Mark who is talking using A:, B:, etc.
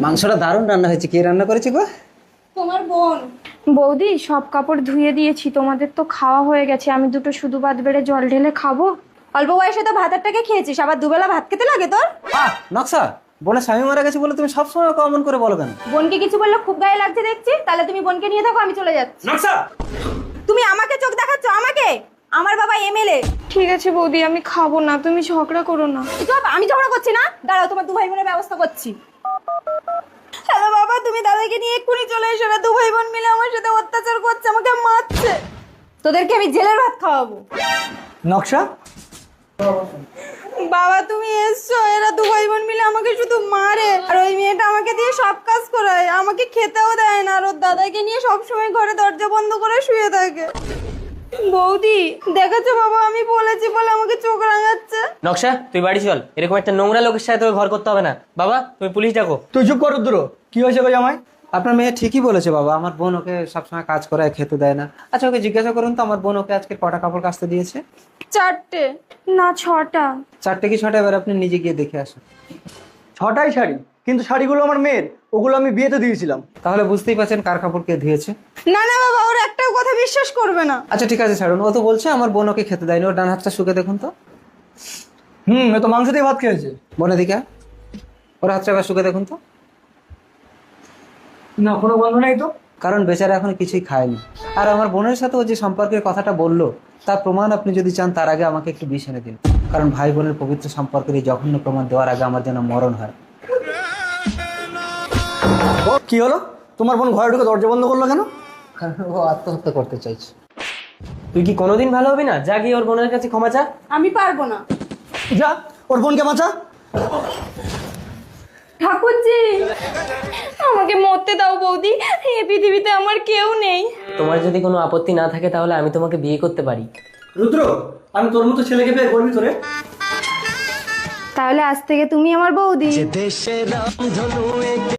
A: মাংসটা দারুণ রান্না হয়েছে। কে রান্না করেছে গো?
B: তোমার বোন।
C: বৌদি সব কাপড় ধুয়ে দিয়েছি, তোমাদের তো খাওয়া হয়ে গেছে, আমি দুটো শুধু ভাত বেড়ে জল ঢেলে খাবো।
B: অল্প বয়সে তো ভাতের টাকা খেয়েছিস, আবার দুবেলা ভাত খেতে লাগে তোর?
A: নকশা, বোনের স্বামী মারা গেছে বলে তুমি সবসময় ওকে অমন করে বলো কেন?
B: বোনকে কিছু বললে খুব গায়ে লাগছে দেখছি, তাহলে তুমি বোনকে নিয়ে থাকো, আমি চলে যাচ্ছি।
A: নকশা,
B: তুমি আমাকে চোখ দেখাচ্ছ? আমাকে? আমার বাবা এমএলএ।
C: ঠিক আছে বৌদি, আমি খাবো না, তুমি ঝগড়া করো না।
B: চুপ, আমি ঝগড়া করছি না, দাঁড়াও তোমার দু ভাই বোনের ব্যবস্থা করছি। হ্যালো বাবা, তুমি দাদাকে নিয়ে এক্ষুনি চলে এসো না, দু ভাই বোন মিলে আমার সাথে অত্যাচার করছে, আমাকে মারছে। তোদেরকে আমি জেলের ভাত খাওয়াবো।
D: নকশা,
B: বাবা তুমি এসছো, এরা দু ভাই বোন মিলে আমাকে শুধু মারে, আর ওই মেয়েটা আমাকে দিয়ে সব কাজ করায়, আমাকে খেতেও দেয় না, আর ওর দাদাকে নিয়ে সবসময় ঘরে দরজা বন্ধ করে শুয়ে থাকে। বৌদি দেখেছো বাবা, আমি বলেছি বলে আমাকে চোখ রাঙাচ্ছে।
E: নকশা, তুই বাড়ি চল, এরকম একটা নোংরা লোকের সাথে তোকে ঘর করতে হবে না। বাবা, তুমি পুলিশ ডাকো।
D: তুই চুপ কর রুদ্র। কি হয়েছে গো জামাই?
A: আপনার মেয়ে ঠিকই বলেছে বাবা, আমার বোন ওকে সবসময় কাজ করায়, খেতে দেয় না। আচ্ছা ওকে জিজ্ঞাসা করুন তো আমার বোন ওকে আজকে কটা কাপড় কাচতে দিয়েছে?
B: 4টে।
C: না 6টা।
A: 4টে কি 6টা? এবার আপনি নিজে গিয়ে দেখে আসুন।
D: 6টাই শাড়ি, কিন্তু শাড়িগুলো আমার মেয়ের, ওগুলো আমি বিয়েতে দিয়েছিলাম।
A: তাহলে বুঝতেই পারছেন কার কাপড় কে ধুয়েছে।
B: না না বাবা, ওর একটাও কথা বিশ্বাস করবে না।
A: আচ্ছা ঠিক আছে ছাড়ুন, ও তো বলছে আমার বোন ওকে খেতে দেয়নি। ওর ডান হাতটা শুকে দেখুন তো।
D: এ তো মাংস দিয়ে ভাত খেয়েছে।
A: বোন এদিকে আয়। ওর হাতটা এবার শুকে দেখুন তো।
D: না, কোনো গন্ধ নেই তো।
A: কারণ বেচারা এখন কিছুই খায়নি। আর আমার বোনের সাথে ও যে সম্পর্কের কথাটা বললো, তার প্রমাণ আপনি যদি চান তার আগে আমাকে একটু বিষ এনে দিন। কারণ ভাই বোনের পবিত্র সম্পর্কের এই জঘন্য প্রমাণ দেওয়ার আগে আমার যেন মরণ হয়।
D: ও কি হলো? তোমার বোন ঘরে ঢুকে দরজা বন্ধ করলো কেন?
A: কারণ ও আত্মহত্যা করতে চাইছে।
E: তুই কি কোনোদিন ভালো হবি না? যা গিয়ে ওর বোনের কাছে ক্ষমা চা।
B: আমি পারবো না।
D: যা, ওর বোনকে বাঁচা।
C: ঠাকুরজি, আমাকে মরতে দাও বৌদি, এই পৃথিবীতে আমার কেউ নেই।
E: তোমার যদি কোনো আপত্তি না থাকে তাহলে আমি তোমাকে বিয়ে করতে পারি।
D: রুদ্র, আমি তোর মতো ছেলেকে পেয়ে গর্বিত রে।
B: তাহলে আজ থেকে তুমি আমার বৌদি।